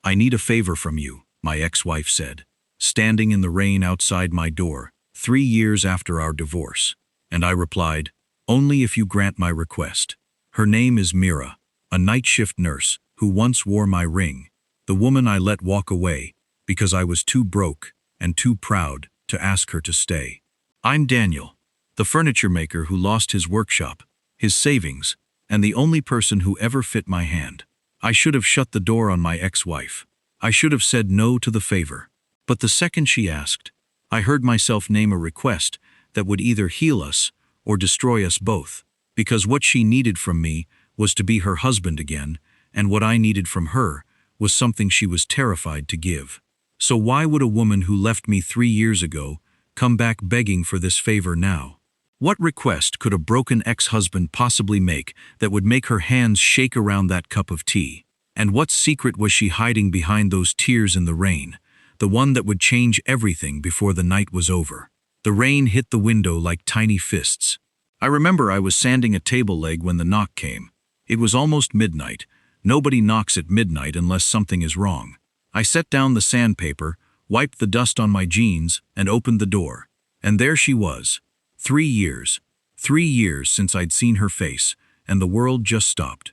"I need a favor from you," my ex-wife said, standing in the rain outside my door, 3 years after our divorce. And I replied, "Only if you grant my request." Her name is Mira, a night shift nurse who once wore my ring, the woman I let walk away because I was too broke and too proud to ask her to stay. I'm Daniel, the furniture maker who lost his workshop, his savings, and the only person who ever fit my hand. I should have shut the door on my ex-wife. I should have said no to the favor. But the second she asked, I heard myself name a request that would either heal us or destroy us both, because what she needed from me was to be her husband again, and what I needed from her was something she was terrified to give. So why would a woman who left me 3 years ago come back begging for this favor now? What request could a broken ex-husband possibly make that would make her hands shake around that cup of tea? And what secret was she hiding behind those tears in the rain, the one that would change everything before the night was over? The rain hit the window like tiny fists. I remember I was sanding a table leg when the knock came. It was almost midnight. Nobody knocks at midnight unless something is wrong. I set down the sandpaper, wiped the dust on my jeans, and opened the door. And there she was. 3 years. 3 years since I'd seen her face, and the world just stopped.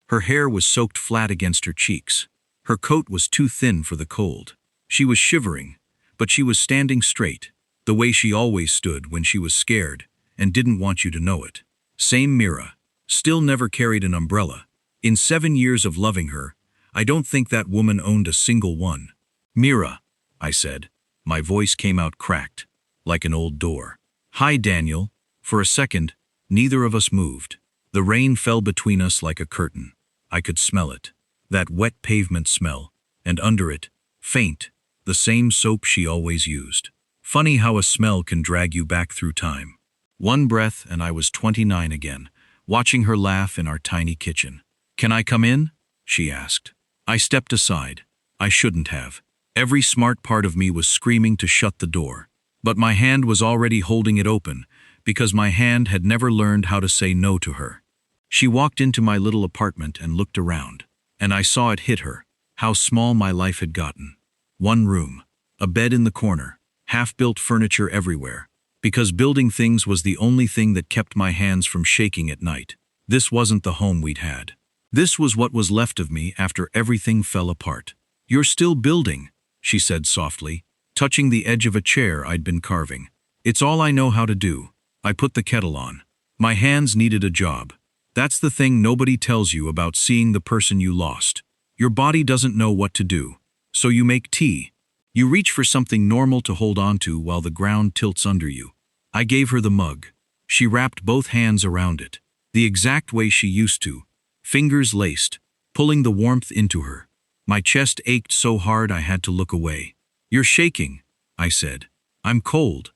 Her hair was soaked flat against her cheeks. Her coat was too thin for the cold. She was shivering, but she was standing straight, the way she always stood when she was scared and didn't want you to know it. Same Mira. Still never carried an umbrella. In 7 years of loving her, I don't think that woman owned a single one. "Mira," I said. My voice came out cracked, like an old door. "Hi, Daniel." For a second, neither of us moved. The rain fell between us like a curtain. I could smell it. That wet pavement smell, and under it, faint, the same soap she always used. Funny how a smell can drag you back through time. One breath and I was 29 again, watching her laugh in our tiny kitchen. "Can I come in?" she asked. I stepped aside. I shouldn't have. Every smart part of me was screaming to shut the door. But my hand was already holding it open, because my hand had never learned how to say no to her. She walked into my little apartment and looked around, and I saw it hit her, how small my life had gotten. One room, a bed in the corner, half-built furniture everywhere, because building things was the only thing that kept my hands from shaking at night. This wasn't the home we'd had. This was what was left of me after everything fell apart. "You're still building," she said softly, touching the edge of a chair I'd been carving. "It's all I know how to do." I put the kettle on. My hands needed a job. That's the thing nobody tells you about seeing the person you lost. Your body doesn't know what to do. So you make tea. You reach for something normal to hold on to while the ground tilts under you. I gave her the mug. She wrapped both hands around it, the exact way she used to, fingers laced, pulling the warmth into her. My chest ached so hard I had to look away. "You're shaking," I said. "I'm cold."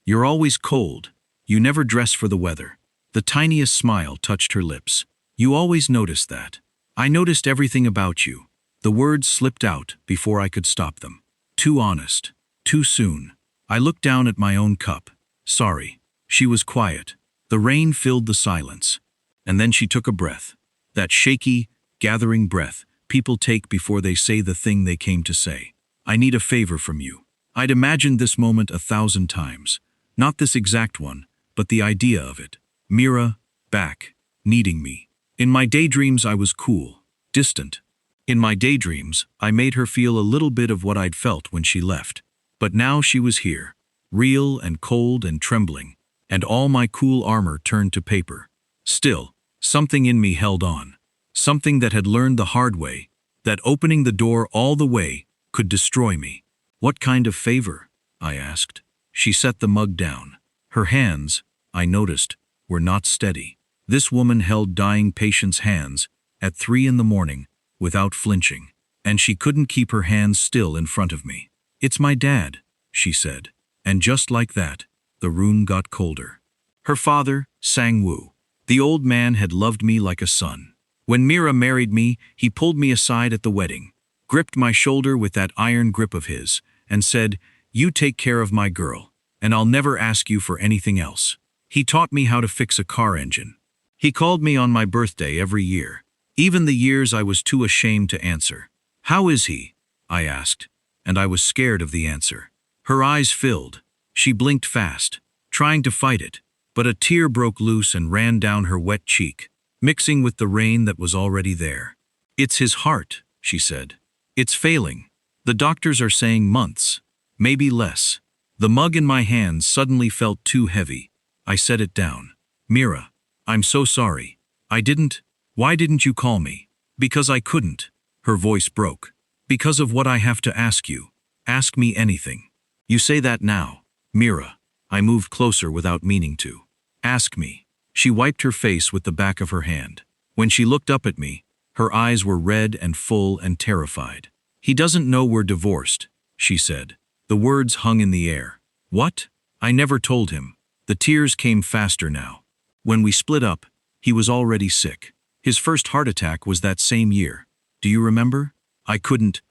"You're always cold. You never dress for the weather." The tiniest smile touched her lips. "You always noticed that." "I noticed everything about you." The words slipped out before I could stop them. Too honest. Too soon. I looked down at my own cup. "Sorry." She was quiet. The rain filled the silence. And then she took a breath. That shaky, gathering breath people take before they say the thing they came to say. "I need a favor from you." I'd imagined this moment 1,000 times. Not this exact one, but the idea of it. Mira, back, needing me. In my daydreams I was cool, distant. In my daydreams, I made her feel a little bit of what I'd felt when she left. But now she was here, real and cold and trembling, and all my cool armor turned to paper. Still, something in me held on. Something that had learned the hard way, that opening the door all the way could destroy me. "What kind of favor?" I asked. She set the mug down. Her hands, I noticed, were not steady. This woman held dying patients' hands at 3 in the morning without flinching, and she couldn't keep her hands still in front of me. "It's my dad," she said. And just like that, the room got colder. Her father, Sang-woo. The old man had loved me like a son. When Mira married me, he pulled me aside at the wedding, gripped my shoulder with that iron grip of his, and said, "You take care of my girl, and I'll never ask you for anything else." He taught me how to fix a car engine. He called me on my birthday every year, even the years I was too ashamed to answer. "How is he?" I asked, and I was scared of the answer. Her eyes filled. She blinked fast, trying to fight it, but a tear broke loose and ran down her wet cheek, mixing with the rain that was already there. "It's his heart," she said. "It's failing. The doctors are saying months, maybe less." The mug in my hands suddenly felt too heavy. I set it down. "Mira, I'm so sorry. Why didn't you call me?" "Because I couldn't." Her voice broke. "Because of what I have to ask you. Ask me anything." "You say that now." "Mira." I moved closer without meaning to. "Ask me." She wiped her face with the back of her hand. When she looked up at me, her eyes were red and full and terrified. "He doesn't know we're divorced," she said. The words hung in the air. "What?" "I never told him." The tears came faster now. "When we split up, he was already sick. His first heart attack was that same year. Do you remember? I couldn't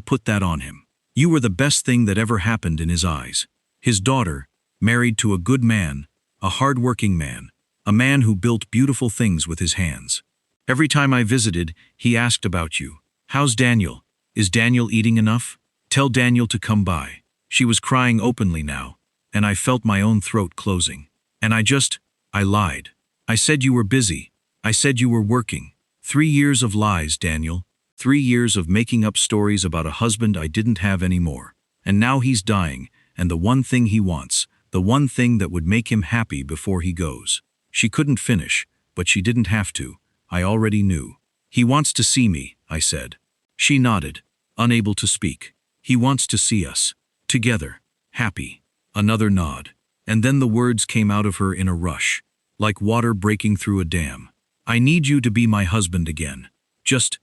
put that on him. You were the best thing that ever happened in his eyes. His daughter, married to a good man, a hard-working man, a man who built beautiful things with his hands. Every time I visited, he asked about you. How's Daniel? Is Daniel eating enough? Tell Daniel to come by." She was crying openly now, and I felt my own throat closing. And I lied. I said you were busy. I said you were working. 3 years of lies, Daniel. 3 years of making up stories about a husband I didn't have anymore. And now he's dying, and the one thing he wants, the one thing that would make him happy before he goes. She couldn't finish, but she didn't have to. I already knew. "He wants to see me," I said. She nodded, unable to speak. "He wants to see us. Together. Happy." Another nod. And then the words came out of her in a rush, like water breaking through a dam. "I need you to be my husband again. Just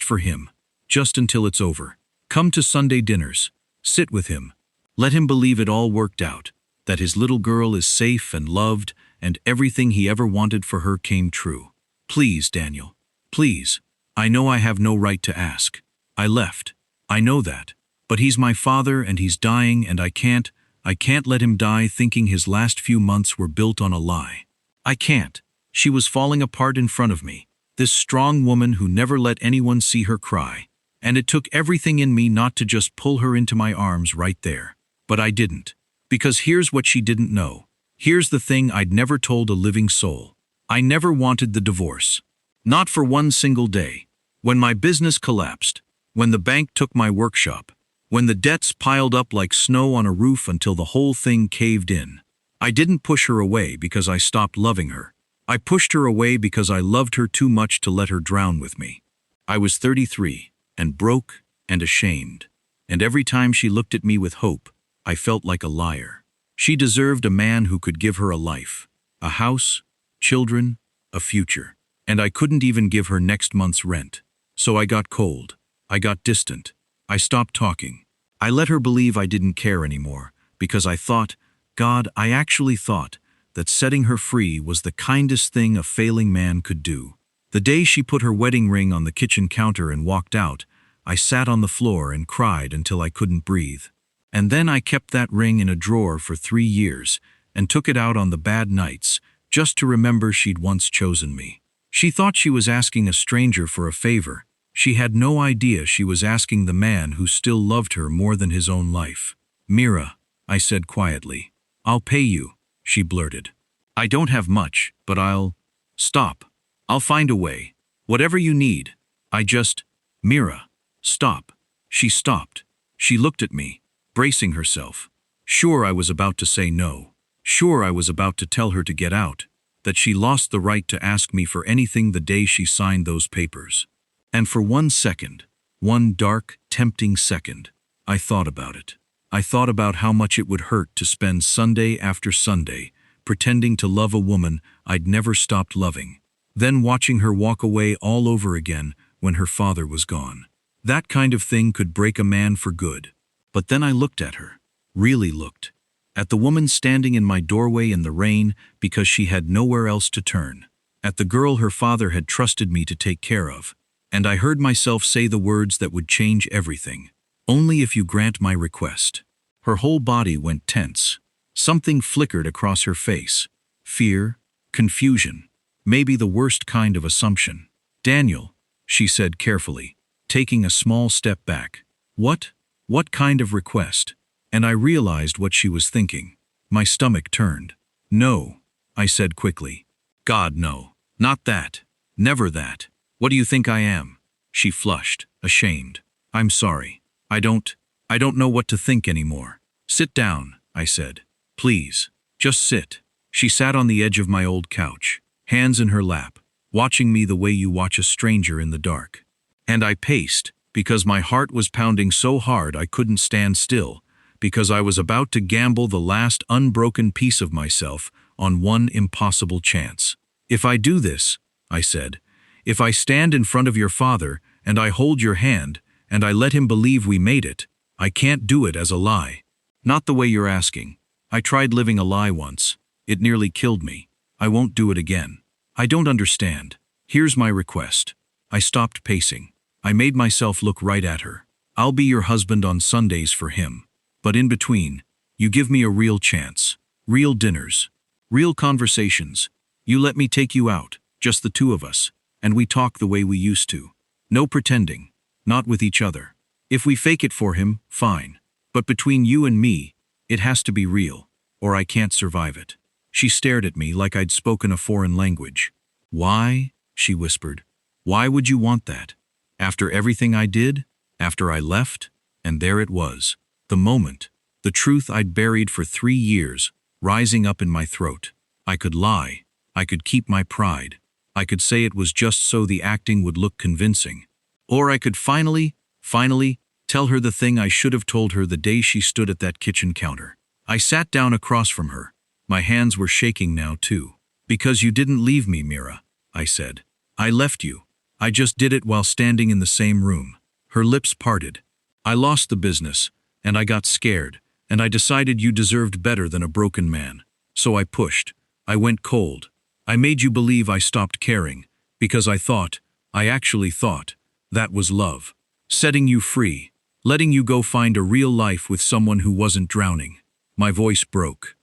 for him. Just until it's over. Come to Sunday dinners. Sit with him. Let him believe it all worked out, that his little girl is safe and loved, and everything he ever wanted for her came true. Please, Daniel. Please. I know I have no right to ask. I left. I know that. But he's my father and he's dying, and I can't let him die thinking his last few months were built on a lie. I can't." She was falling apart in front of me, this strong woman who never let anyone see her cry, and it took everything in me not to just pull her into my arms right there. But I didn't. Because here's what she didn't know. Here's the thing I'd never told a living soul. I never wanted the divorce. Not for one single day. When my business collapsed, when the bank took my workshop, when the debts piled up like snow on a roof until the whole thing caved in, I didn't push her away because I stopped loving her. I pushed her away because I loved her too much to let her drown with me. I was 33, and broke and ashamed, and every time she looked at me with hope, I felt like a liar. She deserved a man who could give her a life, a house, children, a future, and I couldn't even give her next month's rent. So I got cold. I got distant. I stopped talking. I let her believe I didn't care anymore, because I thought, God, I actually thought, that setting her free was the kindest thing a failing man could do. The day she put her wedding ring on the kitchen counter and walked out, I sat on the floor and cried until I couldn't breathe. And then I kept that ring in a drawer for 3 years and took it out on the bad nights, just to remember she'd once chosen me. She thought she was asking a stranger for a favor. She had no idea she was asking the man who still loved her more than his own life. "Mira," I said quietly. "I'll pay you," she blurted. "I don't have much, but I'll..." "Stop. I'll find a way. Whatever you need. Mira, stop." She stopped. She looked at me, bracing herself. Sure, I was about to say no. Sure, I was about to tell her to get out, that she lost the right to ask me for anything the day she signed those papers. And for 1 second, one dark, tempting second, I thought about it. I thought about how much it would hurt to spend Sunday after Sunday pretending to love a woman I'd never stopped loving, then watching her walk away all over again when her father was gone. That kind of thing could break a man for good. But then I looked at her, really looked, at the woman standing in my doorway in the rain because she had nowhere else to turn, at the girl her father had trusted me to take care of, and I heard myself say the words that would change everything. "Only if you grant my request." Her whole body went tense. Something flickered across her face. Fear, confusion, maybe the worst kind of assumption. "Daniel," she said carefully, taking a small step back, What? What kind of request? And I realized what she was thinking. My stomach turned. No, I said quickly. God, no. Not that. Never that. What do you think I am? She flushed, ashamed. I'm sorry. I don't know what to think anymore. Sit down, I said. Please. Just sit. She sat on the edge of my old couch, hands in her lap, watching me the way you watch a stranger in the dark. And I paced, because my heart was pounding so hard I couldn't stand still, because I was about to gamble the last unbroken piece of myself on one impossible chance. If I do this, I said, if I stand in front of your father and I hold your hand and I let him believe we made it, I can't do it as a lie. Not the way you're asking. I tried living a lie once. It nearly killed me. I won't do it again. I don't understand. Here's my request. I stopped pacing. I made myself look right at her. I'll be your husband on Sundays for him. But in between, you give me a real chance. Real dinners. Real conversations. You let me take you out, just the two of us, and we talk the way we used to. No pretending. Not with each other. If we fake it for him, fine. But between you and me, it has to be real, or I can't survive it. She stared at me like I'd spoken a foreign language. Why? She whispered. Why would you want that? After everything I did? After I left? And there it was. The moment. The truth I'd buried for 3 years, rising up in my throat. I could lie. I could keep my pride. I could say it was just so the acting would look convincing. Or I could finally, tell her the thing I should have told her the day she stood at that kitchen counter. I sat down across from her. My hands were shaking now too. Because you didn't leave me, Mira, I said. I left you. I just did it while standing in the same room. Her lips parted. I lost the business, and I got scared, and I decided you deserved better than a broken man. So I pushed. I went cold. I made you believe I stopped caring, because I actually thought, that was love. Setting you free, letting you go find a real life with someone who wasn't drowning. My voice broke.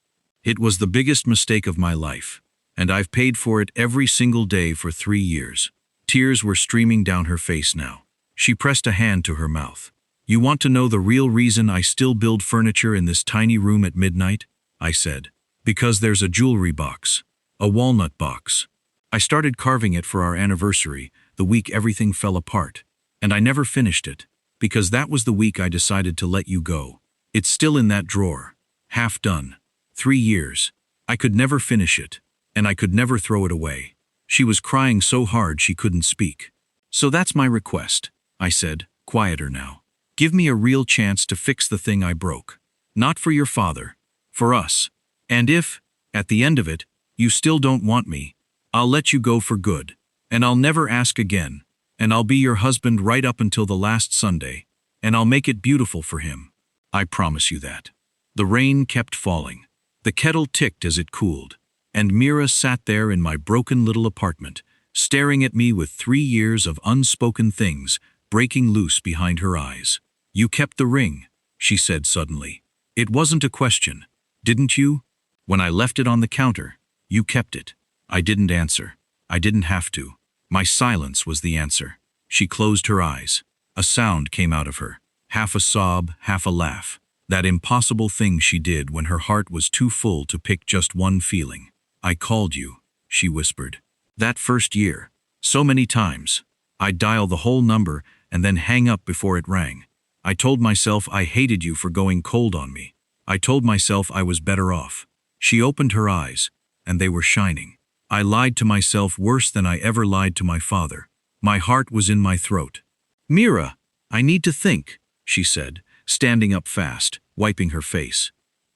It was the biggest mistake of my life, and I've paid for it every single day for 3 years. Tears were streaming down her face now. She pressed a hand to her mouth. You want to know the real reason I still build furniture in this tiny room at midnight? I said. Because there's a jewelry box. A walnut box. I started carving it for our anniversary, the week everything fell apart. And I never finished it, because that was the week I decided to let you go. It's still in that drawer. Half done. 3 years. I could never finish it, and I could never throw it away. She was crying so hard she couldn't speak. So that's my request, I said, quieter now. Give me a real chance to fix the thing I broke. Not for your father. For us. And if, at the end of it, you still don't want me, I'll let you go for good. And I'll never ask again. And I'll be your husband right up until the last Sunday. And I'll make it beautiful for him. I promise you that. The rain kept falling. The kettle ticked as it cooled. And Mira sat there in my broken little apartment, staring at me with 3 years of unspoken things breaking loose behind her eyes. You kept the ring, she said suddenly. It wasn't a question. Didn't you? When I left it on the counter, you kept it. I didn't answer. I didn't have to. My silence was the answer. She closed her eyes. A sound came out of her. Half a sob, half a laugh. That impossible thing she did when her heart was too full to pick just one feeling. I called you, she whispered. That first year. So many times. I'd dial the whole number and then hang up before it rang. I told myself I hated you for going cold on me. I told myself I was better off. She opened her eyes, and they were shining. I lied to myself worse than I ever lied to my father. My heart was in my throat. Mira, I need to think, she said, standing up fast, wiping her face.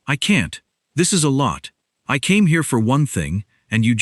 I can't. This is a lot. I came here for one thing, and you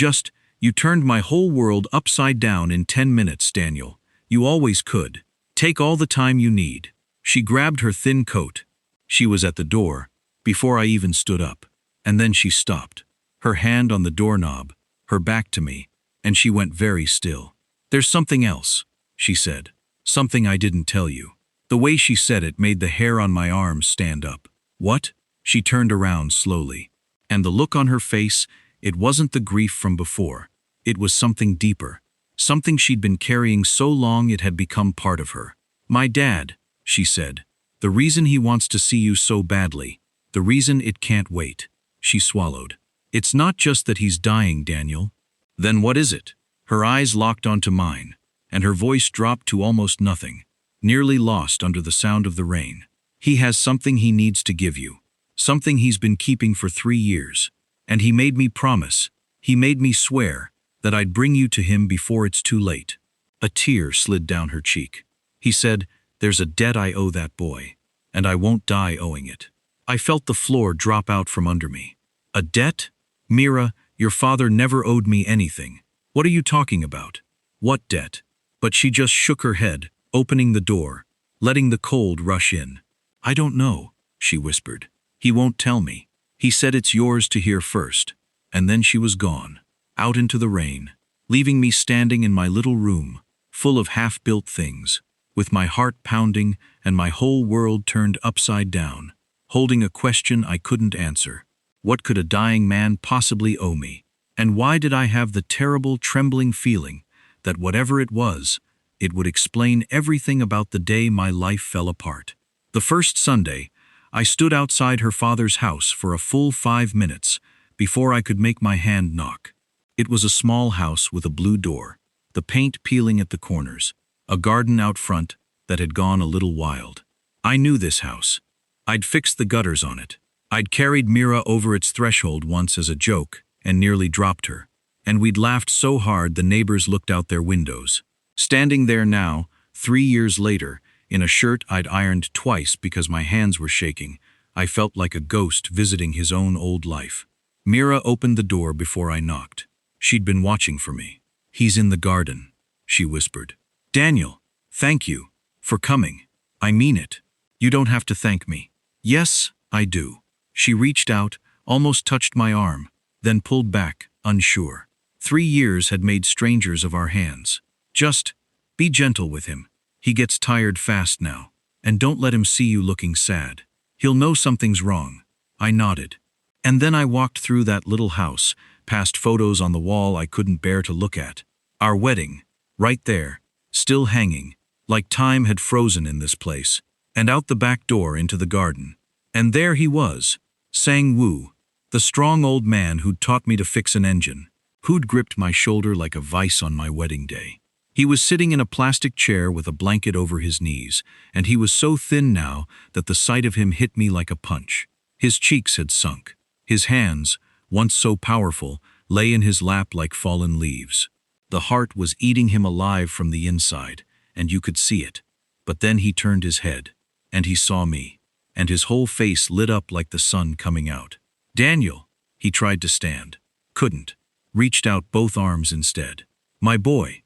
turned my whole world upside down in 10 minutes, Daniel. You always could. Take all the time you need. She grabbed her thin coat. She was at the door, before I even stood up. And then she stopped, her hand on the doorknob, her back to me, and she went very still. There's something else, she said. Something I didn't tell you. The way she said it made the hair on my arms stand up. What? She turned around slowly. And the look on her face, it wasn't the grief from before. It was something deeper. Something she'd been carrying so long it had become part of her. My dad, she said. The reason he wants to see you so badly. The reason it can't wait." She swallowed. "It's not just that he's dying, Daniel." "Then what is it?" Her eyes locked onto mine, and her voice dropped to almost nothing, nearly lost under the sound of the rain. "He has something he needs to give you. Something he's been keeping for 3 years. And he made me promise, he made me swear, that I'd bring you to him before it's too late." A tear slid down her cheek. "He said, there's a debt I owe that boy, and I won't die owing it." I felt the floor drop out from under me. "A debt? Mira, your father never owed me anything. What are you talking about? What debt?" But she just shook her head, opening the door, letting the cold rush in. "I don't know," she whispered. "He won't tell me. He said it's yours to hear first." And then she was gone, out into the rain, leaving me standing in my little room, full of half-built things, with my heart pounding and my whole world turned upside down, holding a question I couldn't answer. What could a dying man possibly owe me? And why did I have the terrible, trembling feeling that whatever it was, it would explain everything about the day my life fell apart? The first Sunday, I stood outside her father's house for a full 5 minutes before I could make my hand knock. It was a small house with a blue door, the paint peeling at the corners, a garden out front that had gone a little wild. I knew this house. I'd fixed the gutters on it. I'd carried Mira over its threshold once as a joke and nearly dropped her. And we'd laughed so hard the neighbors looked out their windows. Standing there now, 3 years later, in a shirt I'd ironed twice because my hands were shaking, I felt like a ghost visiting his own old life. Mira opened the door before I knocked. She'd been watching for me. "He's in the garden," she whispered. "Daniel, thank you for coming. I mean it. You don't have to thank me." "Yes, I do." She reached out, almost touched my arm, then pulled back, unsure. 3 years had made strangers of our hands. "Just be gentle with him. He gets tired fast now. And don't let him see you looking sad. He'll know something's wrong." I nodded. And then I walked through that little house, past photos on the wall I couldn't bear to look at. Our wedding, right there, still hanging, like time had frozen in this place, and out the back door into the garden. And there he was, Sang-woo, the strong old man who'd taught me to fix an engine, who'd gripped my shoulder like a vice on my wedding day. He was sitting in a plastic chair with a blanket over his knees, and he was so thin now that the sight of him hit me like a punch. His cheeks had sunk. His hands, once so powerful, lay in his lap like fallen leaves. The heart was eating him alive from the inside, and you could see it. But then he turned his head, and he saw me, and his whole face lit up like the sun coming out. "Daniel," he tried to stand. Couldn't. Reached out both arms instead. My boy,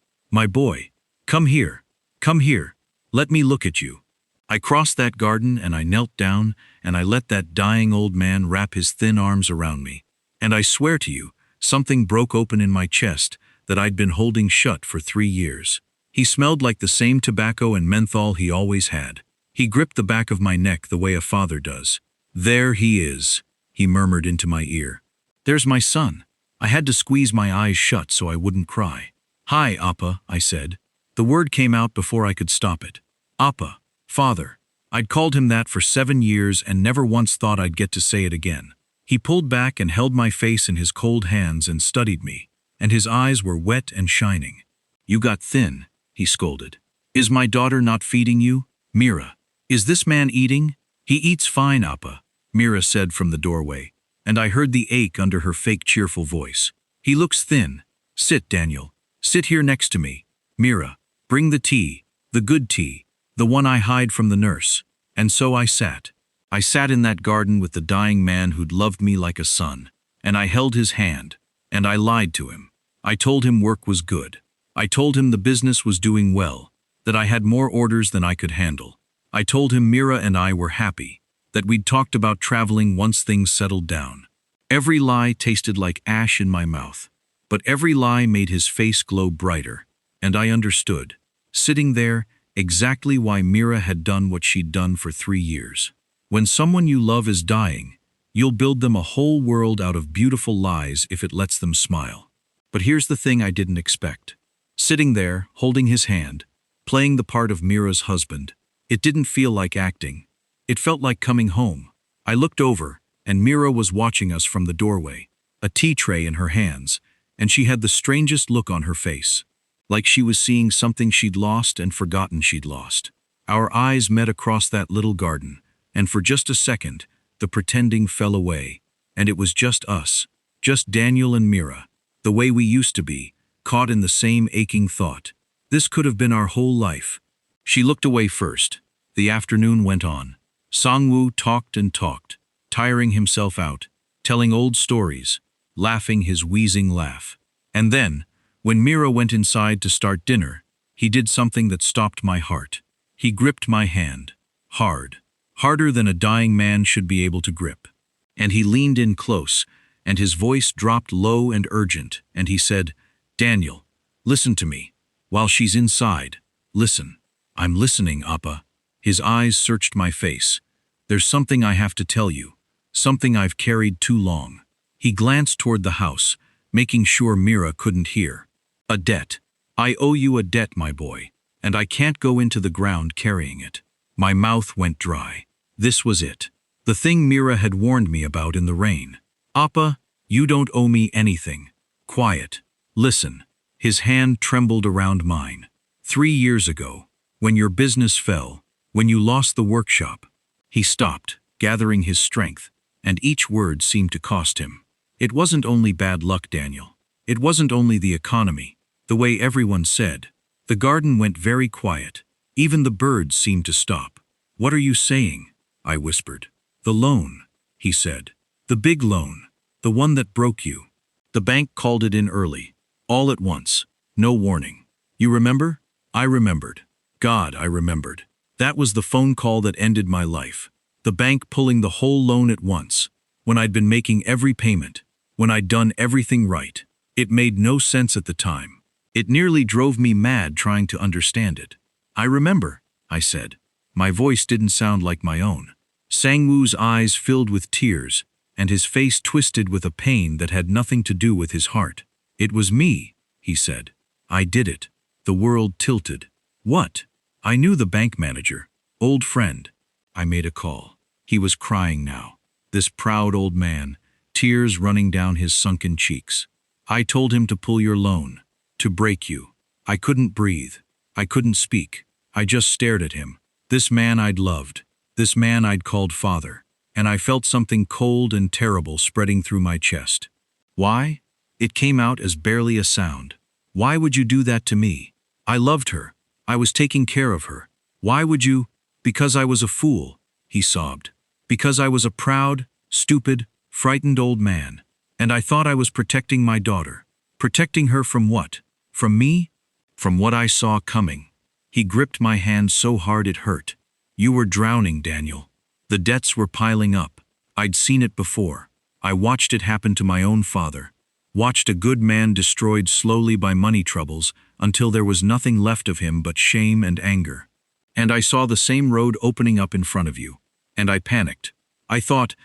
come here, let me look at you." I crossed that garden and I knelt down and I let that dying old man wrap his thin arms around me. And I swear to you, something broke open in my chest that I'd been holding shut for 3 years. He smelled like the same tobacco and menthol he always had. He gripped the back of my neck the way a father does. "There he is," he murmured into my ear. "There's my son." I had to squeeze my eyes shut so I wouldn't cry. "Hi, Appa," I said. The word came out before I could stop it. Appa. Father. I'd called him that for 7 years and never once thought I'd get to say it again. He pulled back and held my face in his cold hands and studied me, and his eyes were wet and shining. "You got thin," he scolded. "Is my daughter not feeding you? Mira, is this man eating?" "He eats fine, Appa," Mira said from the doorway, and I heard the ache under her fake cheerful voice. "He looks thin. Sit, Daniel. Sit here next to me. Mira, bring the tea, the good tea, the one I hide from the nurse." And so I sat. I sat in that garden with the dying man who'd loved me like a son, and I held his hand, and I lied to him. I told him work was good. I told him the business was doing well, that I had more orders than I could handle. I told him Mira and I were happy, that we'd talked about traveling once things settled down. Every lie tasted like ash in my mouth, but every lie made his face glow brighter, and I understood, sitting there, exactly why Mira had done what she'd done for 3 years. When someone you love is dying, you'll build them a whole world out of beautiful lies if it lets them smile. But here's the thing I didn't expect. Sitting there, holding his hand, playing the part of Mira's husband, it didn't feel like acting. It felt like coming home. I looked over, and Mira was watching us from the doorway, a tea tray in her hands, and she had the strangest look on her face, like she was seeing something she'd lost and forgotten she'd lost. Our eyes met across that little garden, and for just a second, the pretending fell away, and it was just us, just Daniel and Mira, the way we used to be, caught in the same aching thought. This could have been our whole life. She looked away first. The afternoon went on. Sangwoo talked and talked, tiring himself out, telling old stories, laughing his wheezing laugh. And then, when Mira went inside to start dinner, he did something that stopped my heart. He gripped my hand, hard, harder than a dying man should be able to grip. And he leaned in close, and his voice dropped low and urgent, and he said, "Daniel, listen to me. While she's inside, listen." "I'm listening, Appa." His eyes searched my face. "There's something I have to tell you, something I've carried too long." He glanced toward the house, making sure Mira couldn't hear. "A debt. I owe you a debt, my boy, and I can't go into the ground carrying it." My mouth went dry. This was it. The thing Mira had warned me about in the rain. "Appa, you don't owe me anything. Quiet. Listen." His hand trembled around mine. 3 years ago, when your business fell, when you lost the workshop." He stopped, gathering his strength, and each word seemed to cost him. "It wasn't only bad luck, Daniel. It wasn't only the economy, the way everyone said." The garden went very quiet. Even the birds seemed to stop. "What are you saying?" I whispered. "The loan," he said. "The big loan. The one that broke you. The bank called it in early. All at once. No warning. You remember?" I remembered. God, I remembered. That was the phone call that ended my life. The bank pulling the whole loan at once, when I'd been making every payment, when I'd done everything right. It made no sense at the time. It nearly drove me mad trying to understand it. "I remember," I said. My voice didn't sound like my own. Sangwoo's eyes filled with tears, and his face twisted with a pain that had nothing to do with his heart. "It was me," he said. "I did it." The world tilted. "What?" "I knew the bank manager. Old friend." I made a call. He was crying now. This proud old man, tears running down his sunken cheeks. "I told him to pull your loan. To break you." I couldn't breathe. I couldn't speak. I just stared at him. This man I'd loved. This man I'd called father. And I felt something cold and terrible spreading through my chest. "Why?" It came out as barely a sound. "Why would you do that to me? I loved her. I was taking care of her. Why would you?" "Because I was a fool," he sobbed. "Because I was a proud, stupid, frightened old man. And I thought I was protecting my daughter. Protecting her from what? From me? From what I saw coming." He gripped my hand so hard it hurt. "You were drowning, Daniel. The debts were piling up. I'd seen it before. I watched it happen to my own father. Watched a good man destroyed slowly by money troubles until there was nothing left of him but shame and anger. And I saw the same road opening up in front of you. And I panicked. I thought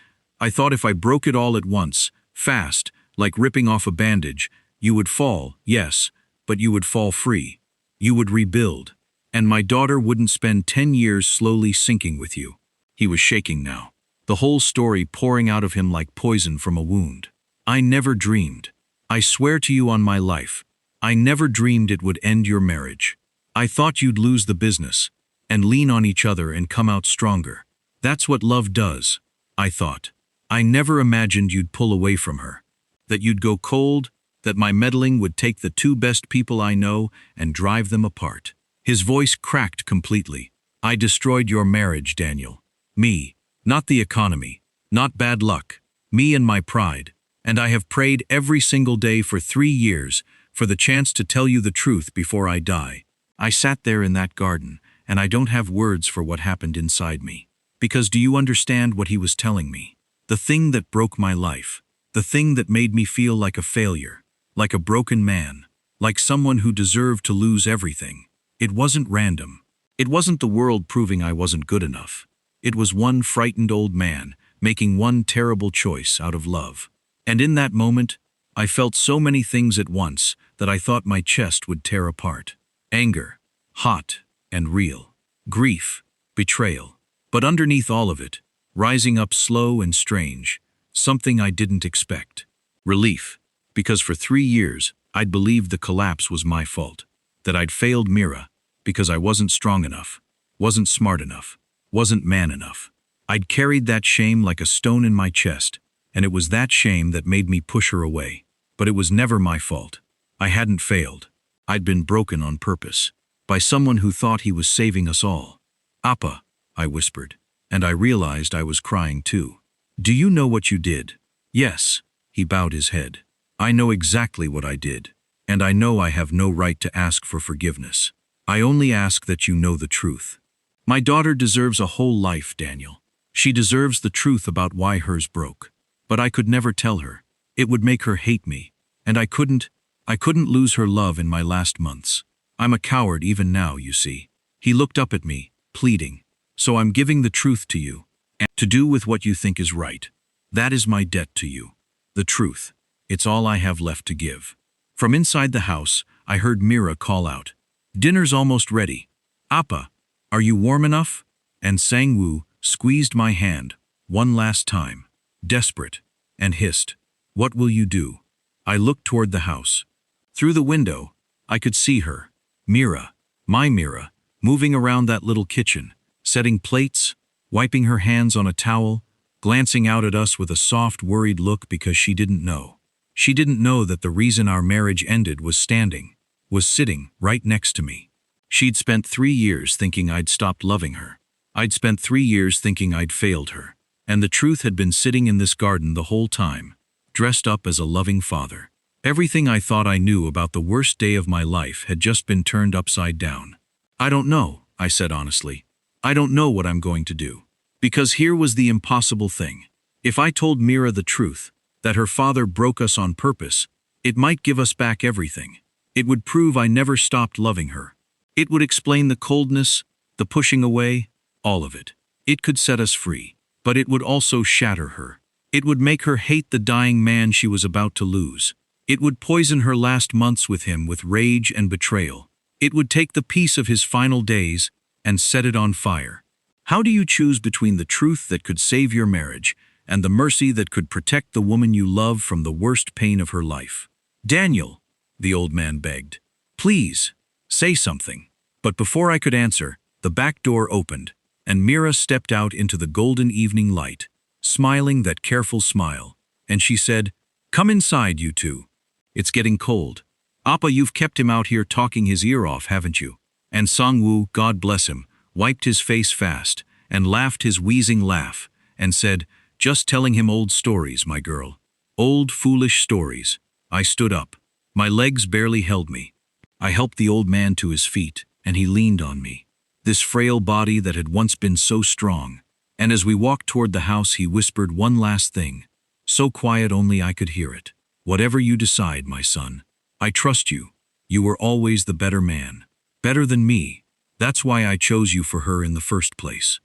if I broke it all at once, fast, like ripping off a bandage, you would fall, yes, but you would fall free. You would rebuild. And my daughter wouldn't spend 10 years slowly sinking with you." He was shaking now, the whole story pouring out of him like poison from a wound. "I never dreamed. I swear to you on my life, I never dreamed it would end your marriage. I thought you'd lose the business, and lean on each other and come out stronger. That's what love does, I thought. I never imagined you'd pull away from her. That you'd go cold, that my meddling would take the 2 best people I know and drive them apart." His voice cracked completely. "I destroyed your marriage, Daniel. Me, not the economy, not bad luck. Me and my pride. And I have prayed every single day for 3 years for the chance to tell you the truth before I die." I sat there in that garden, and I don't have words for what happened inside me. Because do you understand what he was telling me? The thing that broke my life. The thing that made me feel like a failure. Like a broken man. Like someone who deserved to lose everything. It wasn't random. It wasn't the world proving I wasn't good enough. It was one frightened old man making one terrible choice out of love. And in that moment, I felt so many things at once that I thought my chest would tear apart. Anger, hot and real. Grief, betrayal. But underneath all of it, rising up slow and strange, something I didn't expect. Relief, because for 3 years I'd believed the collapse was my fault, that I'd failed Mira because I wasn't strong enough, wasn't smart enough, wasn't man enough. I'd carried that shame like a stone in my chest, and it was that shame that made me push her away. But it was never my fault. I hadn't failed. I'd been broken on purpose, by someone who thought he was saving us all. "Appa," I whispered, and I realized I was crying too. "Do you know what you did?" "Yes," he bowed his head. "I know exactly what I did, and I know I have no right to ask for forgiveness. I only ask that you know the truth. My daughter deserves a whole life, Daniel. She deserves the truth about why hers broke. But I could never tell her. It would make her hate me, and I couldn't lose her love in my last months. I'm a coward even now, you see." He looked up at me, pleading. "So I'm giving the truth to you, and to do with what you think is right. That is my debt to you. The truth. It's all I have left to give." From inside the house, I heard Mira call out, "Dinner's almost ready. Appa, are you warm enough?" And Sang-woo squeezed my hand, one last time, desperate, and hissed, "What will you do?" I looked toward the house. Through the window, I could see her, Mira, my Mira, moving around that little kitchen, setting plates, wiping her hands on a towel, glancing out at us with a soft, worried look because she didn't know. She didn't know that the reason our marriage ended was sitting right next to me. She'd spent 3 years thinking I'd stopped loving her. I'd spent 3 years thinking I'd failed her. And the truth had been sitting in this garden the whole time, dressed up as a loving father. Everything I thought I knew about the worst day of my life had just been turned upside down. "I don't know," I said honestly. "I don't know what I'm going to do." Because here was the impossible thing. If I told Mira the truth, that her father broke us on purpose, it might give us back everything. It would prove I never stopped loving her. It would explain the coldness, the pushing away, all of it. It could set us free. But it would also shatter her. It would make her hate the dying man she was about to lose. It would poison her last months with him with rage and betrayal. It would take the peace of his final days and set it on fire. How do you choose between the truth that could save your marriage and the mercy that could protect the woman you love from the worst pain of her life? "Daniel," the old man begged, "please, say something." But before I could answer, the back door opened, and Mira stepped out into the golden evening light, smiling that careful smile, and she said, "Come inside, you two. It's getting cold. Appa, you've kept him out here talking his ear off, haven't you?" And Sang-woo, God bless him, wiped his face fast, and laughed his wheezing laugh, and said, "Just telling him old stories, my girl. Old, foolish stories." I stood up. My legs barely held me. I helped the old man to his feet, and he leaned on me. This frail body that had once been so strong. And as we walked toward the house, he whispered one last thing, so quiet only I could hear it. "Whatever you decide, my son, I trust you. You were always the better man. Better than me. That's why I chose you for her in the first place."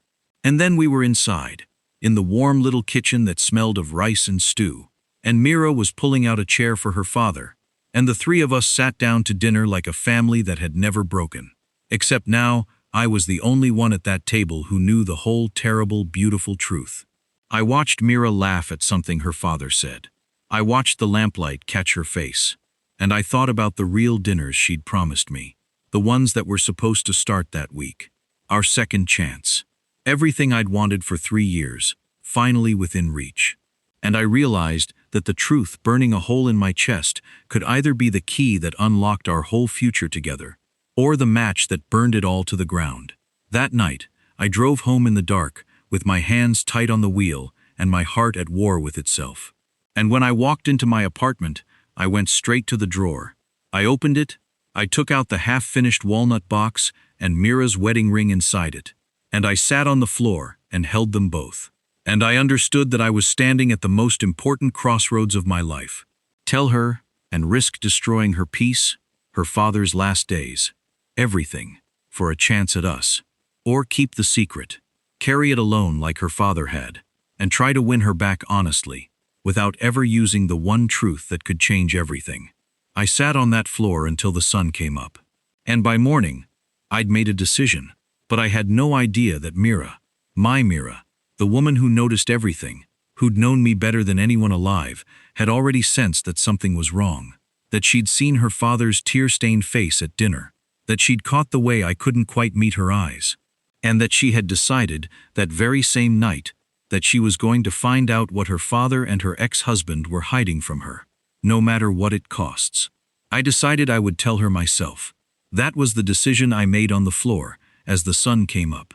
And then we were inside, in the warm little kitchen that smelled of rice and stew, and Mira was pulling out a chair for her father, and the 3 of us sat down to dinner like a family that had never broken. Except now, I was the only one at that table who knew the whole terrible, beautiful truth. I watched Mira laugh at something her father said. I watched the lamplight catch her face. And I thought about the real dinners she'd promised me, the ones that were supposed to start that week. Our second chance. Everything I'd wanted for 3 years, finally within reach. And I realized that the truth burning a hole in my chest could either be the key that unlocked our whole future together, or the match that burned it all to the ground. That night, I drove home in the dark, with my hands tight on the wheel and my heart at war with itself. And when I walked into my apartment, I went straight to the drawer. I opened it, I took out the half-finished walnut box and Mira's wedding ring inside it, and I sat on the floor and held them both. And I understood that I was standing at the most important crossroads of my life. Tell her and risk destroying her peace, her father's last days. Everything, for a chance at us. Or keep the secret, carry it alone like her father had, and try to win her back honestly, without ever using the one truth that could change everything. I sat on that floor until the sun came up. And by morning, I'd made a decision, but I had no idea that Mira, My Mira, the woman who noticed everything, who'd known me better than anyone alive, had already sensed that something was wrong. That she'd seen her father's tear-stained face at dinner. That she'd caught the way I couldn't quite meet her eyes. And that she had decided, that very same night, that she was going to find out what her father and her ex-husband were hiding from her, no matter what it costs. I decided I would tell her myself. That was the decision I made on the floor, as the sun came up.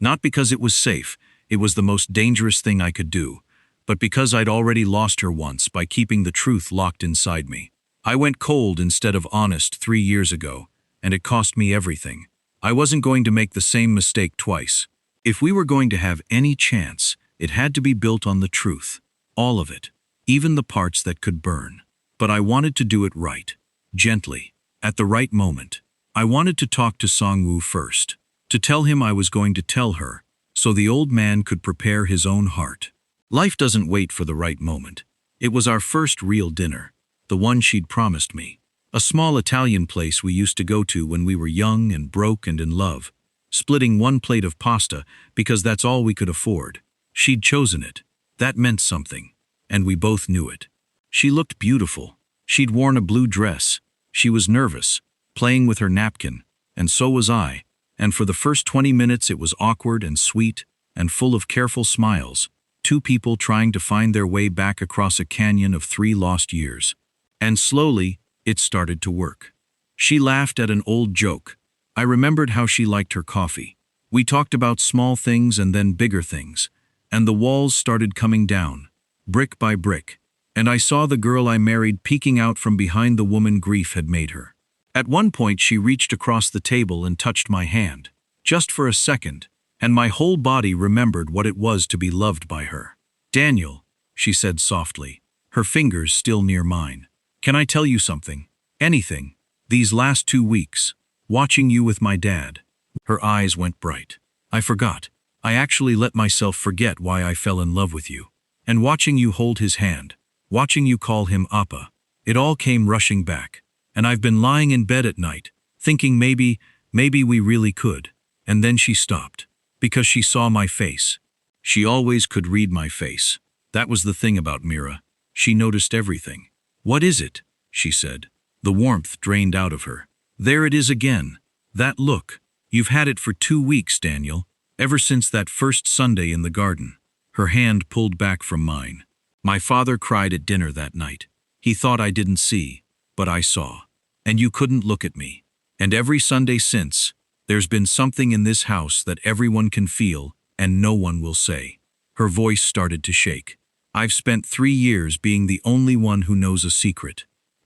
Not because it was safe, it was the most dangerous thing I could do, but because I'd already lost her once by keeping the truth locked inside me. I went cold instead of honest 3 years ago, and it cost me everything. I wasn't going to make the same mistake twice. If we were going to have any chance, it had to be built on the truth. All of it. Even the parts that could burn. But I wanted to do it right. Gently. At the right moment. I wanted to talk to Song-woo first. To tell him I was going to tell her, so the old man could prepare his own heart. Life doesn't wait for the right moment. It was our first real dinner. The one she'd promised me. A small Italian place we used to go to when we were young and broke and in love. Splitting one plate of pasta because that's all we could afford. She'd chosen it. That meant something. And we both knew it. She looked beautiful. She'd worn a blue dress. She was nervous, playing with her napkin, and so was I. And for the first 20 minutes it was awkward and sweet and full of careful smiles. Two people trying to find their way back across a canyon of 3 lost years. And slowly, it started to work. She laughed at an old joke. I remembered how she liked her coffee. We talked about small things and then bigger things. And the walls started coming down, brick by brick. And I saw the girl I married peeking out from behind the woman grief had made her. At one point she reached across the table and touched my hand. Just for a second. And my whole body remembered what it was to be loved by her. "Daniel," she said softly, her fingers still near mine. "Can I tell you something? Anything. These last 2 weeks. Watching you with my dad." Her eyes went bright. "I forgot. I actually let myself forget why I fell in love with you. And watching you hold his hand. Watching you call him Appa. It all came rushing back. And I've been lying in bed at night, thinking maybe we really could." And then she stopped. Because she saw my face. She always could read my face. That was the thing about Mira. She noticed everything. "What is it?" she said. The warmth drained out of her. "There it is again. That look. You've had it for 2 weeks, Daniel. Ever since that first Sunday in the garden." Her hand pulled back from mine. "My father cried at dinner that night. He thought I didn't see, but I saw. And you couldn't look at me. And every Sunday since, there's been something in this house that everyone can feel and no one will say." Her voice started to shake. "I've spent 3 years being the only one who knows a secret.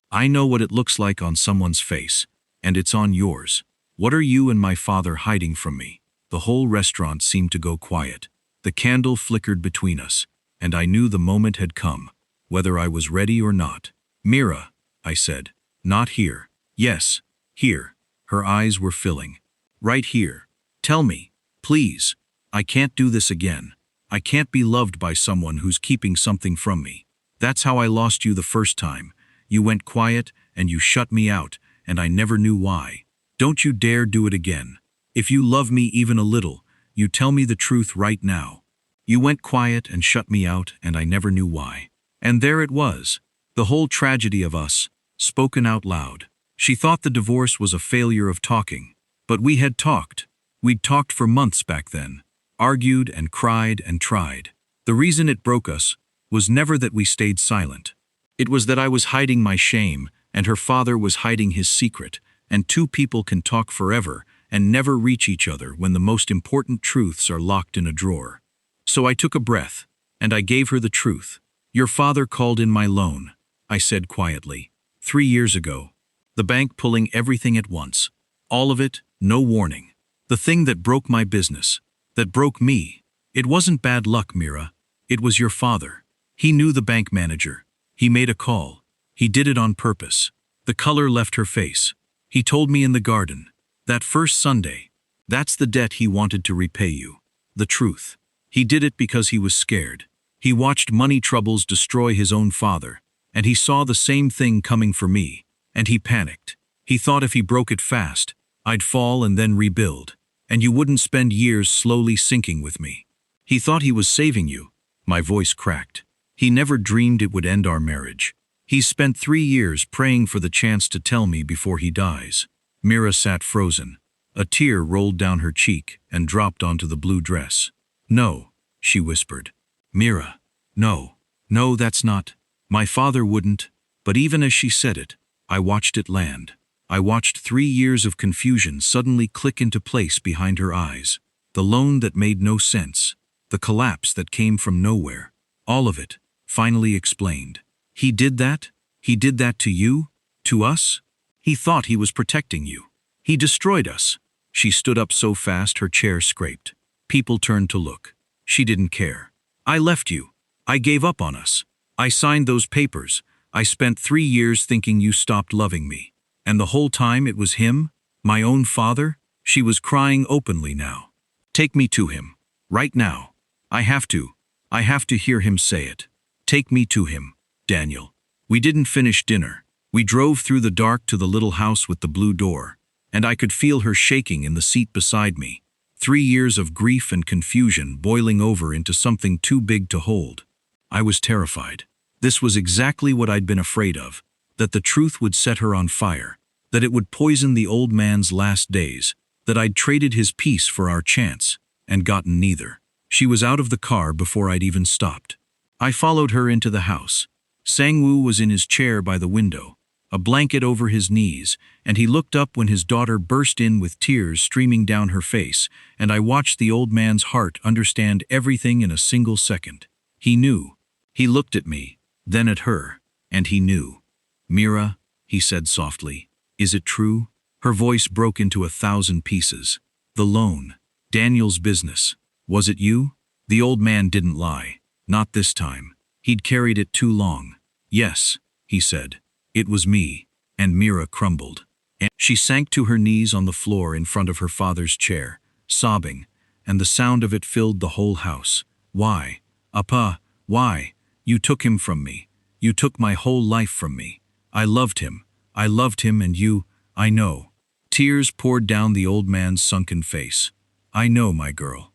I know what it looks like on someone's face, and it's on yours. What are you and my father hiding from me?" The whole restaurant seemed to go quiet. The candle flickered between us, and I knew the moment had come, whether I was ready or not. "Mira," I said. "Not here." "Yes, here." Her eyes were filling. "Right here. Tell me, please. I can't do this again. I can't be loved by someone who's keeping something from me. That's how I lost you the first time. You went quiet, and you shut me out, and I never knew why. Don't you dare do it again. If you love me even a little, you tell me the truth right now. You went quiet and shut me out, and I never knew why." And there it was. The whole tragedy of us, spoken out loud. She thought the divorce was a failure of talking. But we had talked. We'd talked for months back then. Argued and cried and tried. The reason it broke us was never that we stayed silent. It was that I was hiding my shame, and her father was hiding his secret, and 2 people can talk forever and never reach each other when the most important truths are locked in a drawer. So I took a breath, and I gave her the truth. "Your father called in my loan," I said quietly, 3 years ago. The bank pulling everything at once. All of it, no warning. The thing that broke my business. That broke me. It wasn't bad luck, Mira. It was your father. He knew the bank manager. He made a call. He did it on purpose. The color left her face. He told me in the garden. That first Sunday. That's the debt he wanted to repay you. The truth. He did it because he was scared. He watched money troubles destroy his own father. And he saw the same thing coming for me. And he panicked. He thought if he broke it fast, I'd fall and then rebuild. And you wouldn't spend years slowly sinking with me. He thought he was saving you. My voice cracked. He never dreamed it would end our marriage. He's spent 3 years praying for the chance to tell me before he dies. Mira sat frozen. A tear rolled down her cheek and dropped onto the blue dress. No, she whispered. Mira, no, no, that's not. My father wouldn't. But even as she said it, I watched it land. I watched 3 years of confusion suddenly click into place behind her eyes. The loan that made no sense. The collapse that came from nowhere. All of it, finally explained. He did that? He did that to you? To us? He thought he was protecting you. He destroyed us. She stood up so fast her chair scraped. People turned to look. She didn't care. I left you. I gave up on us. I signed those papers. I spent 3 years thinking you stopped loving me. And the whole time it was him? My own father? She was crying openly now. Take me to him. Right now. I have to. I have to hear him say it. Take me to him, Daniel. We didn't finish dinner. We drove through the dark to the little house with the blue door, and I could feel her shaking in the seat beside me. 3 years of grief and confusion boiling over into something too big to hold. I was terrified. This was exactly what I'd been afraid of, that the truth would set her on fire, that it would poison the old man's last days, that I'd traded his peace for our chance, and gotten neither. She was out of the car before I'd even stopped. I followed her into the house. Sang-woo was in his chair by the window, a blanket over his knees, and he looked up when his daughter burst in with tears streaming down her face, and I watched the old man's heart understand everything in a single second. He knew. He looked at me, then at her, and he knew. Mira, he said softly, is it true? Her voice broke into 1,000 pieces. The loan. Daniel's business. Was it you? The old man didn't lie. Not this time. He'd carried it too long. Yes, he said. It was me. And Mira crumbled. And she sank to her knees on the floor in front of her father's chair, sobbing, and the sound of it filled the whole house. Why? Appa, why? You took him from me. You took my whole life from me. I loved him. I loved him and you, I know. Tears poured down the old man's sunken face. I know, my girl.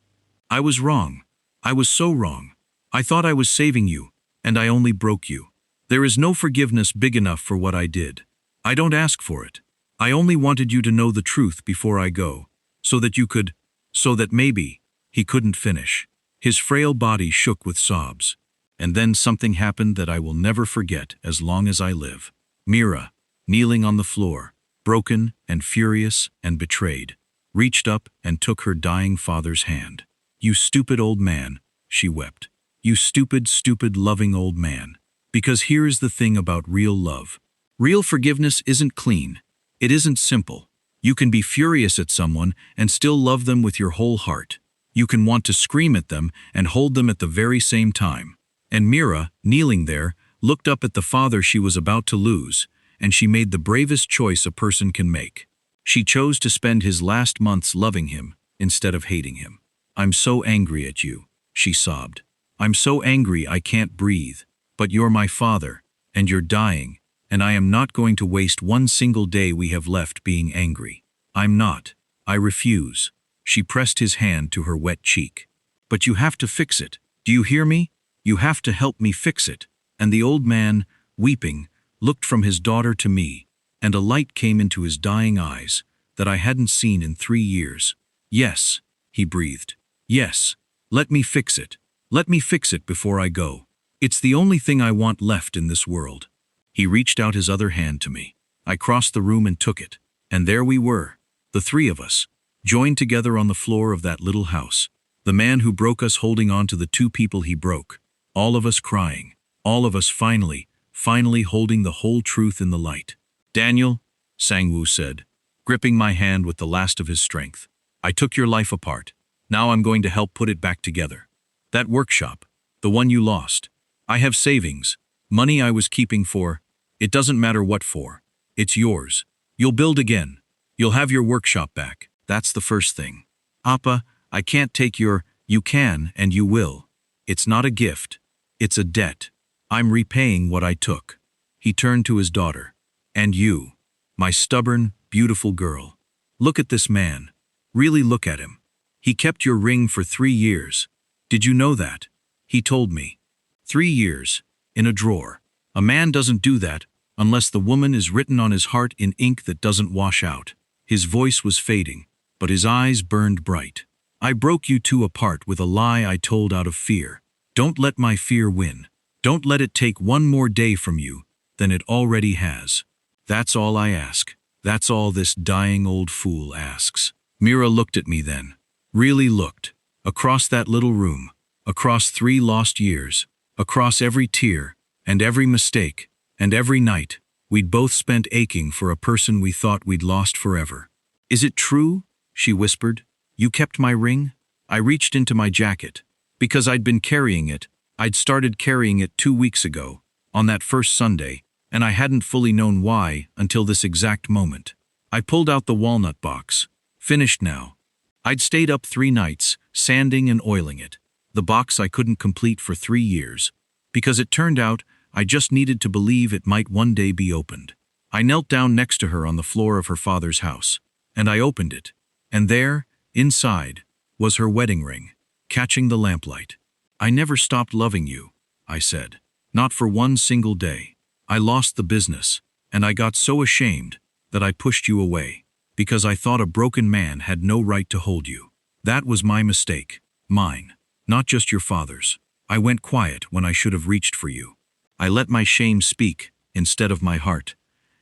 I was wrong. I was so wrong. I thought I was saving you, and I only broke you. There is no forgiveness big enough for what I did. I don't ask for it. I only wanted you to know the truth before I go, so that you could, so that maybe, he couldn't finish. His frail body shook with sobs. And then something happened that I will never forget as long as I live. Mira, kneeling on the floor, broken and furious and betrayed, reached up and took her dying father's hand. You stupid old man, she wept. You stupid, stupid, loving old man. Because here is the thing about real love. Real forgiveness isn't clean. It isn't simple. You can be furious at someone and still love them with your whole heart. You can want to scream at them and hold them at the very same time. And Mira, kneeling there, looked up at the father she was about to lose, and she made the bravest choice a person can make. She chose to spend his last months loving him instead of hating him. I'm so angry at you, she sobbed. I'm so angry I can't breathe. But you're my father, and you're dying, and I am not going to waste one single day we have left being angry. I'm not. I refuse. She pressed his hand to her wet cheek. But you have to fix it. Do you hear me? You have to help me fix it. And the old man, weeping, looked from his daughter to me, and a light came into his dying eyes that I hadn't seen in 3 years. Yes, he breathed. Yes, let me fix it. Let me fix it before I go. It's the only thing I want left in this world. He reached out his other hand to me. I crossed the room and took it. And there we were, the three of us, joined together on the floor of that little house. The man who broke us holding on to the two people he broke. All of us crying. All of us finally holding the whole truth in the light. Daniel, Sang-woo said, gripping my hand with the last of his strength. I took your life apart. Now I'm going to help put it back together. That workshop, the one you lost. I have savings, money I was keeping for. It doesn't matter what for. It's yours. You'll build again. You'll have your workshop back. That's the first thing. Appa, I can't take your, you can and you will. It's not a gift. It's a debt. I'm repaying what I took. He turned to his daughter. And you, my stubborn, beautiful girl. Look at this man. Really look at him. He kept your ring for 3 years. Did you know that? He told me. 3 years. In a drawer. A man doesn't do that unless the woman is written on his heart in ink that doesn't wash out. His voice was fading, but his eyes burned bright. I broke you two apart with a lie I told out of fear. Don't let my fear win. Don't let it take one more day from you than it already has. That's all I ask. That's all this dying old fool asks. Mira looked at me then. Really looked. Across that little room. Across 3 lost years. Across every tear, and every mistake, and every night, we'd both spent aching for a person we thought we'd lost forever. Is it true? She whispered. You kept my ring? I reached into my jacket. Because I'd been carrying it. I'd started carrying it 2 weeks ago, on that first Sunday, and I hadn't fully known why until this exact moment. I pulled out the walnut box. Finished now. I'd stayed up 3 nights, sanding and oiling it. The box I couldn't complete for 3 years. Because it turned out I just needed to believe it might one day be opened. I knelt down next to her on the floor of her father's house, and I opened it. And there, inside, was her wedding ring, catching the lamplight. I never stopped loving you, I said. Not for one single day. I lost the business, and I got so ashamed that I pushed you away, because I thought a broken man had no right to hold you. That was my mistake. Mine. Not just your father's. I went quiet when I should have reached for you. I let my shame speak instead of my heart,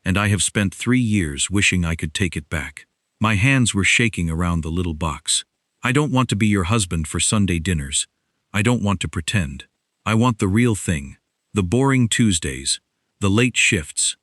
and I have spent 3 years wishing I could take it back. My hands were shaking around the little box. I don't want to be your husband for Sunday dinners. I don't want to pretend. I want the real thing. The boring Tuesdays, the late shifts,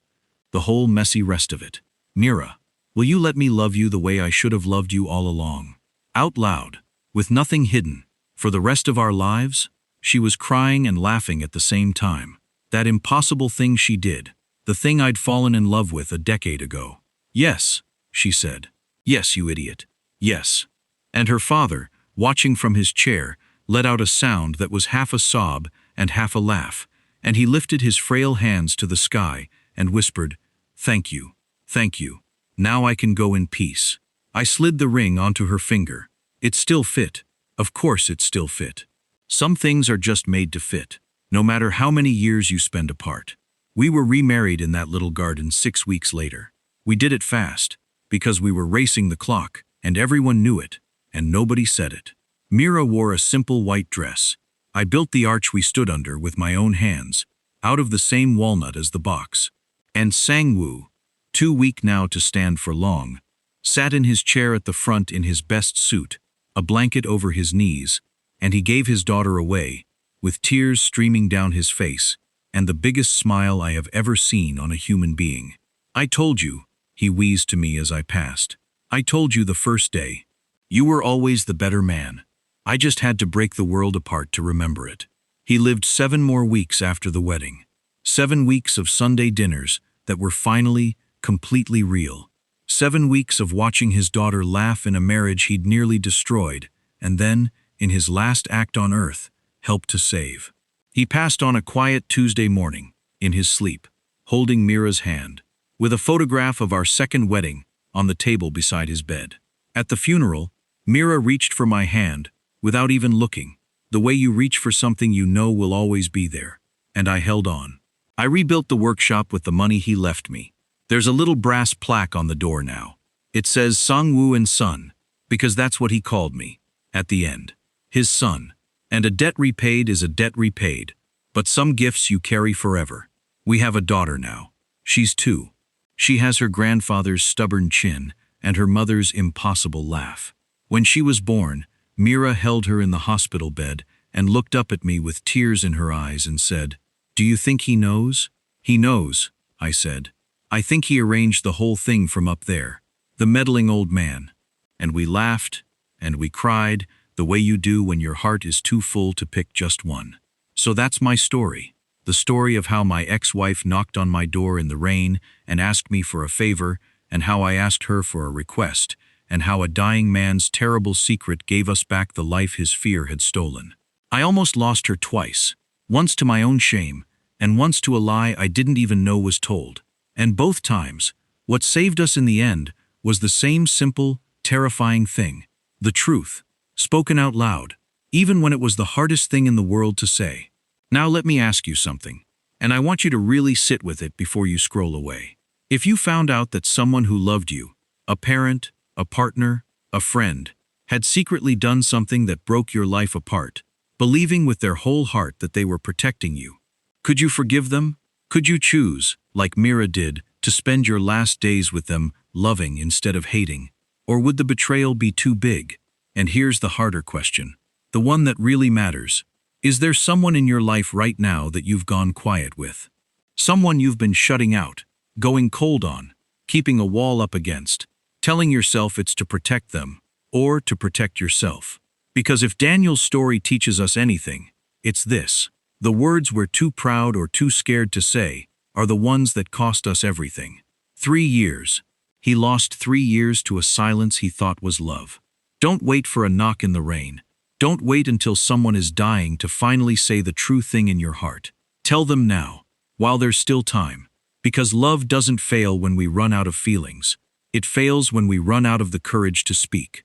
the whole messy rest of it. Mira, will you let me love you the way I should have loved you all along? Out loud, with nothing hidden. For the rest of our lives? She was crying and laughing at the same time. That impossible thing she did. The thing I'd fallen in love with a decade ago. Yes, she said. Yes, you idiot. Yes. And her father, watching from his chair, let out a sound that was half a sob and half a laugh, and he lifted his frail hands to the sky and whispered, "Thank you. Thank you. Now I can go in peace." I slid the ring onto her finger. It still fit. Of course it still fit. Some things are just made to fit, no matter how many years you spend apart. We were remarried in that little garden 6 weeks later. We did it fast, because we were racing the clock, and everyone knew it, and nobody said it. Mira wore a simple white dress. I built the arch we stood under with my own hands, out of the same walnut as the box. And Sang-woo, too weak now to stand for long, sat in his chair at the front in his best suit, a blanket over his knees, and he gave his daughter away, with tears streaming down his face, and the biggest smile I have ever seen on a human being. "I told you," he wheezed to me as I passed. "I told you the first day. You were always the better man. I just had to break the world apart to remember it." He lived 7 more weeks after the wedding. 7 weeks of Sunday dinners that were finally, completely real. 7 weeks of watching his daughter laugh in a marriage he'd nearly destroyed, and then, in his last act on earth, helped to save. He passed on a quiet Tuesday morning, in his sleep, holding Mira's hand, with a photograph of our second wedding on the table beside his bed. At the funeral, Mira reached for my hand, without even looking, the way you reach for something you know will always be there, and I held on. I rebuilt the workshop with the money he left me. There's a little brass plaque on the door now. It says Sang-woo and Son, because that's what he called me, at the end. His son. And a debt repaid is a debt repaid, but some gifts you carry forever. We have a daughter now. She's 2. She has her grandfather's stubborn chin and her mother's impossible laugh. When she was born, Mira held her in the hospital bed and looked up at me with tears in her eyes and said, "Do you think he knows?" "He knows," I said. "I think he arranged the whole thing from up there. The meddling old man." And we laughed, and we cried, the way you do when your heart is too full to pick just one. So that's my story. The story of how my ex-wife knocked on my door in the rain and asked me for a favor, and how I asked her for a request, and how a dying man's terrible secret gave us back the life his fear had stolen. I almost lost her twice, once to my own shame, and once to a lie I didn't even know was told. And both times, what saved us in the end was the same simple, terrifying thing. The truth, spoken out loud. even when it was the hardest thing in the world to say. Now let me ask you something, and I want you to really sit with it before you scroll away. If you found out that someone who loved you, a parent, a partner, a friend, had secretly done something that broke your life apart, believing with their whole heart that they were protecting you, could you forgive them? Could you choose, like Mira did, to spend your last days with them loving instead of hating? Or would the betrayal be too big? And here's the harder question, the one that really matters. Is there someone in your life right now that you've gone quiet with? Someone you've been shutting out, going cold on, keeping a wall up against, telling yourself it's to protect them, or to protect yourself. Because if Daniel's story teaches us anything, it's this: the words we're too proud or too scared to say are the ones that cost us everything. 3 years. He lost 3 years to a silence he thought was love. Don't wait for a knock in the rain. Don't wait until someone is dying to finally say the true thing in your heart. Tell them now, while there's still time. Because love doesn't fail when we run out of feelings. It fails when we run out of the courage to speak.